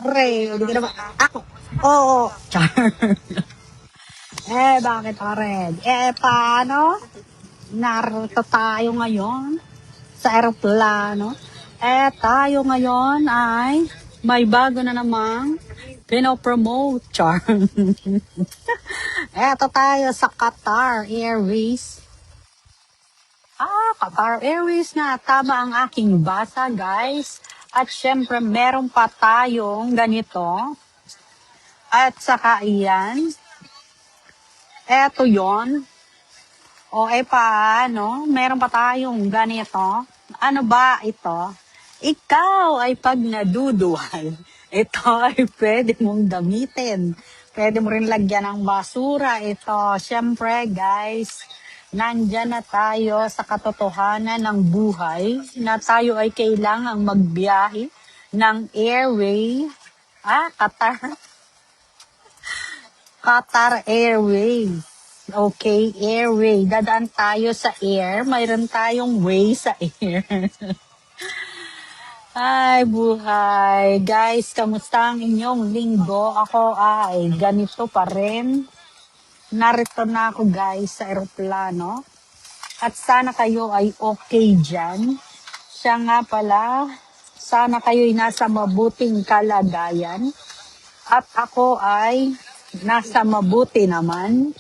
Re, hindi ka naman, ako. Oo. Char. Bakit Red? Paano? Narito tayo ngayon sa eroplano. Tayo ngayon ay may bago na namang pinopromote. Char. Eto tayo sa Qatar Airways. Qatar Airways nga. Tama ang aking basa, guys. At syempre, meron pa tayong ganito. At saka iyan. Eto yon. Paano? Meron pa tayong ganito. Ano ba ito? Ikaw ay pag naduduwal. Ito ay pwede mong gamitin. Pwede mo rin lagyan ng basura. Ito, syempre guys, nandyan na tayo sa katotohanan ng buhay na tayo ay kailangang magbiyahe ng airway. Qatar Airways. Okay, airway. Dadaan tayo sa air. Mayroon tayong way sa air. Ay, buhay. Guys, kamusta ang inyong linggo? Ako ay ganito pa rin. Narito na ako guys sa eroplano. At sana kayo ay okay dyan. Siya nga pala, sana kayo'y nasa mabuting kalagayan. At ako ay nasa mabuti naman.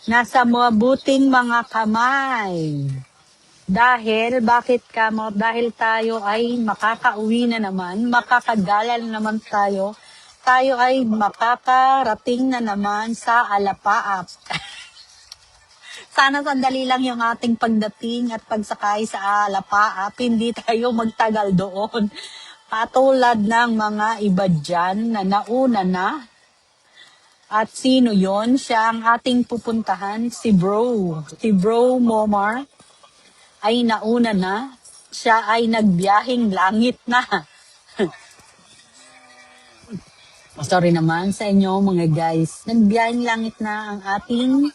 Nasa mabuting mga kamay. Bakit kamo? Dahil tayo ay makakauwi na naman, makakadalal naman tayo. Tayo ay makakarating na naman sa Alapaap. Sana sandali lang yung ating pagdating at pagsakay sa Alapaap. Hindi tayo magtagal doon. Patulad ng mga iba dyan na nauna na. At sino yon? Siya ang ating pupuntahan, si Bro. Si Bro Momar ay nauna na. Siya ay nagbiyahing langit na. Sorry naman sa inyo mga guys. Nagbiyahing langit na ang ating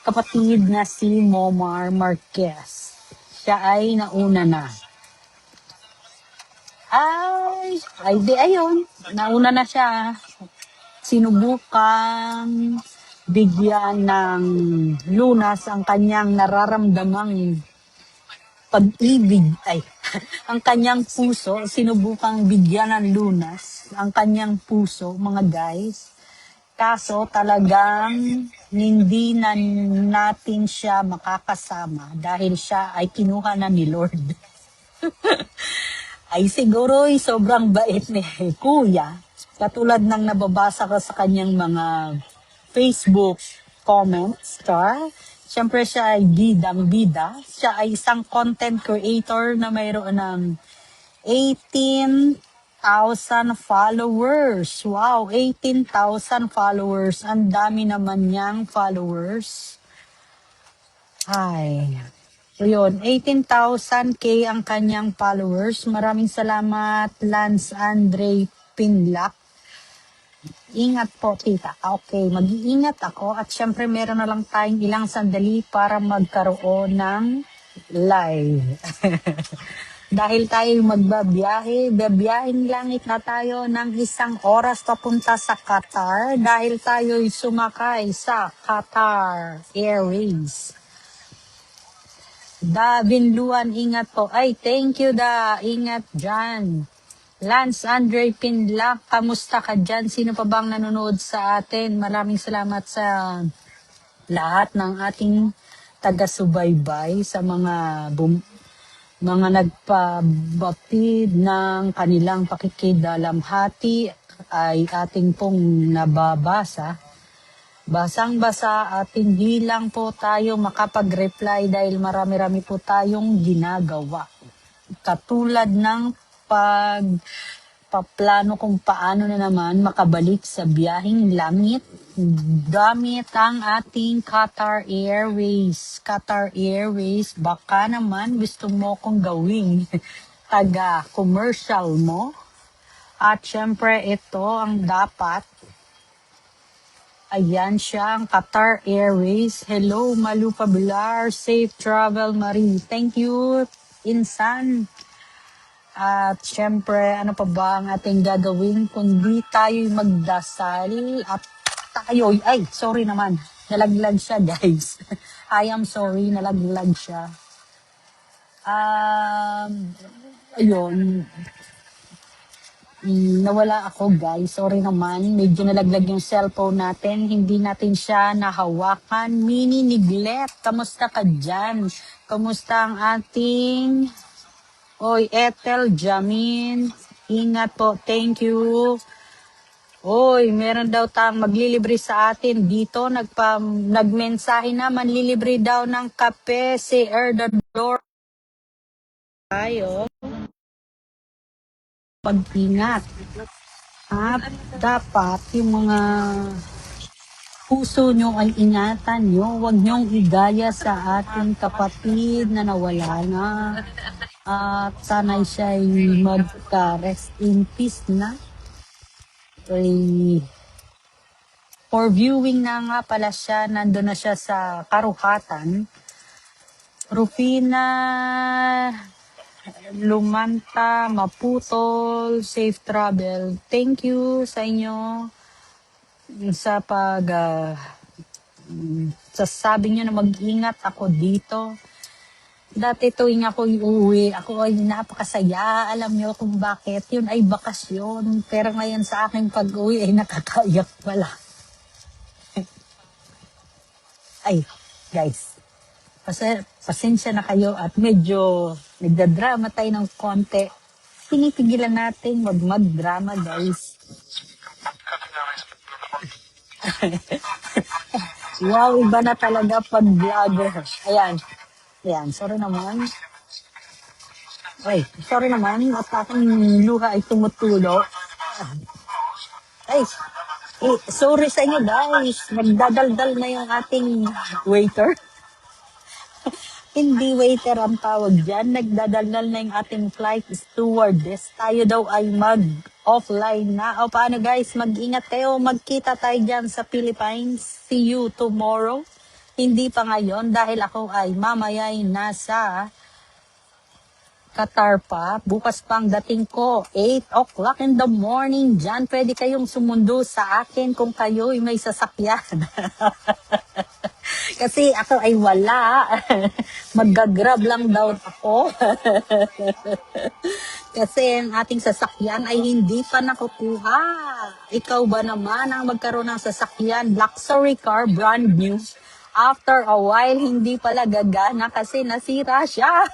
kapatid na si Momar Marquez. Siya ay nauna na. Ayun. Nauna na siya. Sinubukang bigyan ng lunas ang kanyang nararamdamang pag-ibig, ang kanyang puso, sinubukang bigyan ng lunas ang kanyang puso, mga guys. Kaso talagang hindi na natin siya makakasama dahil siya ay kinuha na ni Lord. Ay siguro sobrang bait ni Kuya. Katulad ng nababasa ko sa kanyang mga Facebook comments, Siyempre siya ay bidang-bida. Siya ay isang content creator na mayroon ng 18,000 followers. Wow, 18,000 followers. Ang dami naman niyang followers. So yun, 18,000K ang kanyang followers. Maraming salamat, Lance Andre Pinlac. Ingat po, tita. Okay, mag-iingat ako. At syempre, meron na lang tayong ilang sandali para magkaroon ng live. Dahil tayo magbabiyahe, babiyahing langit na tayo ng 1 oras papunta sa Qatar. Dahil tayo'y sumakay sa Qatar Airways. Binluan, ingat po. Thank you ingat dyan. Lance Andre Pinlac, kamusta ka dyan? Sino pa bang nanonood sa atin? Maraming salamat sa lahat ng ating taga-subaybay, sa mga nagpabatid ng kanilang pakikidalamhati ay ating pong nababasa. Basang-basa at hindi lang po tayo makapag-reply dahil marami-rami po tayong ginagawa. Katulad ng paplano kung paano na naman makabalik sa biyaheng langit gamit ang ating Qatar Airways. Qatar Airways, baka naman gusto mo kong gawing taga-commercial mo. At syempre ito ang dapat. Ayan siya, ang Qatar Airways. Hello, Malupa Bilar. Safe travel, Marie. Thank you, Insan. At syempre, ano pa ba ang ating gagawin kundi tayo'y magdasal at tayo'y, ay, sorry naman, nalaglag siya guys. I am sorry, nalaglag siya. Um, ayun, nawala ako guys. Sorry naman, medyo nalaglag yung cellphone natin. Hindi natin siya nahawakan. Mini neglect, kamusta ka dyan? Kamusta ang ating Oy, Ethel, Jamin, ingat po, thank you. Oy, meron daw tang maglilibre sa atin dito. Nagmensahe na, manlilibre daw ng kape si Erdador. Tayo, pag-ingat. At dapat yung mga puso nyo ay ingatan nyo. Huwag nyong igaya sa ating kapatid na nawala na. At sana'y siya'y magka-rest in peace na. Ay, for viewing na nga pala siya, nandun na siya sa Karuhatan. Rufina, Lumanta, Maputol, safe travel. Thank you sa inyo sa sasabi nyo na mag-ingat ako dito. Dati tuwing ako uuwi, ako ay napakasaya. Alam nyo kung bakit. Yun ay bakasyon. Pero ngayon sa aking pag-uwi ay nakakaiyak pala. Ay, guys. Pasensya na kayo at medyo nagdadrama tayo ng konti. Pinipigilan natin mag-drama, guys. Wow, iba na talaga pag vlogger. Ayan. Ayan, sorry naman. Ay, sorry naman. At aking luha ay tumutulo. Ay, sorry sa inyo guys. Nagdadaldal na yung ating waiter. Hindi waiter ang tawag dyan. Nagdadaldal na yung ating flight stewardess. Tayo daw ay mag-offline na. O paano guys, mag-ingat kayo. Magkita tayo dyan sa Philippines. See you tomorrow. Hindi pa ngayon dahil ako ay mamaya'y nasa Qatar pa. Bukas pang dating ko, 8 o'clock in the morning. Diyan, pwede kayong sumundo sa akin kung kayo'y may sasakyan. Kasi ako ay wala. Magga-grab lang daw ako. Kasi ang ating sasakyan ay hindi pa nakukuha. Ikaw ba naman ang magkaroon ng sasakyan? Luxury car, brand new. After a while, hindi pala gagana kasi nasira siya.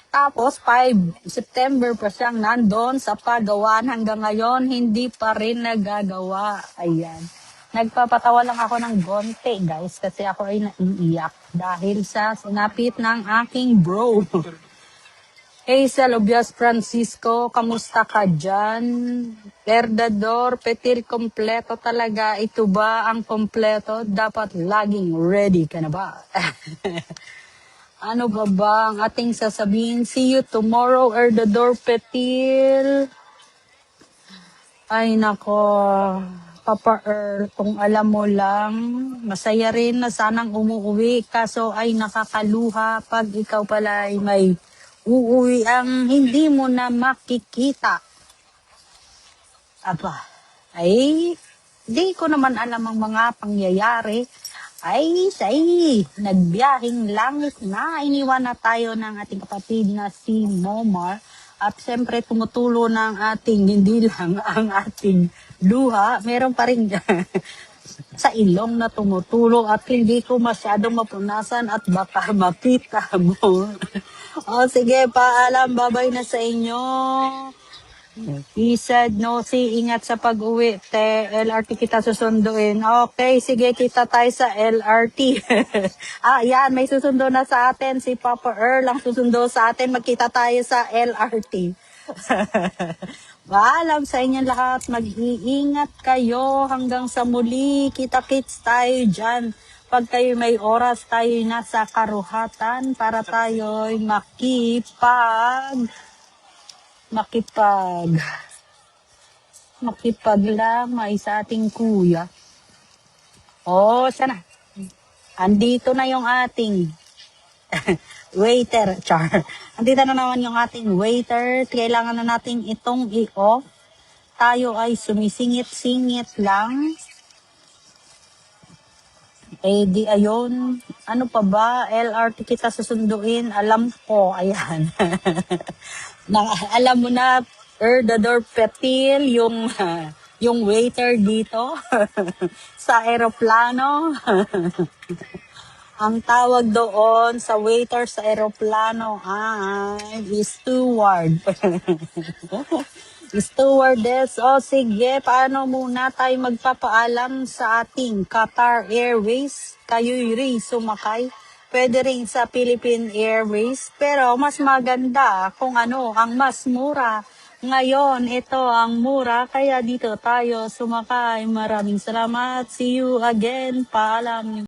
Tapos, 5 September pa siyang nandun sa pagawaan hanggang ngayon, hindi pa rin nagagawa. Ayan. Nagpapatawa lang ako ng gonte, guys, kasi ako ay naiiyak dahil sa sinapit ng aking bro. Hazel Obias Francisco, kamusta ka dyan? Erdador, petir kompleto talaga. Ito ba ang kompleto? Dapat laging ready ka na ba? Ano ba ang ating sasabihin? See you tomorrow, Erdador Petir. Ay nako, Papa Earl, kung alam mo lang, masaya rin na sanang umuwi. Kaso ay nakakaluha pag ikaw pala ay may uuwi ang hindi mo na makikita. Aba, ay, di ko naman alam ang mga pangyayari. Ay, nagbiyahing langit na. Iniwan na tayo ng ating kapatid na si Momar. At siyempre tumutulo ng ating, hindi lang ang ating luha. Meron pa rin sa ilong na tumutulo at hindi ko masyadong mapunasan at baka makita mo. O sige, paalam, babay na sa inyo. Isad, no, ingat sa pag-uwi. LRT kita susunduin. Okay, sige, kita tayo sa LRT. Yan, may susundo na sa atin. Si Papa Earl ang susundo sa atin. Magkita tayo sa LRT. Paalam sa inyo lahat. Mag-iingat kayo hanggang sa muli. Kita-kits tayo dyan. Pag kayo may oras, tayo nasa Karuhatan para tayo'y makipaglamay sa ating kuya. Sana. Andito na yung ating waiter, char. Andito na naman yung ating waiter. Kailangan na natin itong i-off. Tayo ay sumisingit-singit lang. Eh di ayun, ano pa ba, LRT kita susunduin, alam ko, ayan. Alam mo na, Erdador Petil, yung waiter dito sa eroplano. Ang tawag doon sa waiter sa eroplano ay steward. Stewardess, o sige, paano muna tayo magpapaalam sa ating Qatar Airways? Kayo'y rin sumakay. Pwede rin sa Philippine Airways, pero mas maganda kung ano ang mas mura. Ngayon, ito ang mura, kaya dito tayo sumakay. Maraming salamat. See you again. Paalam.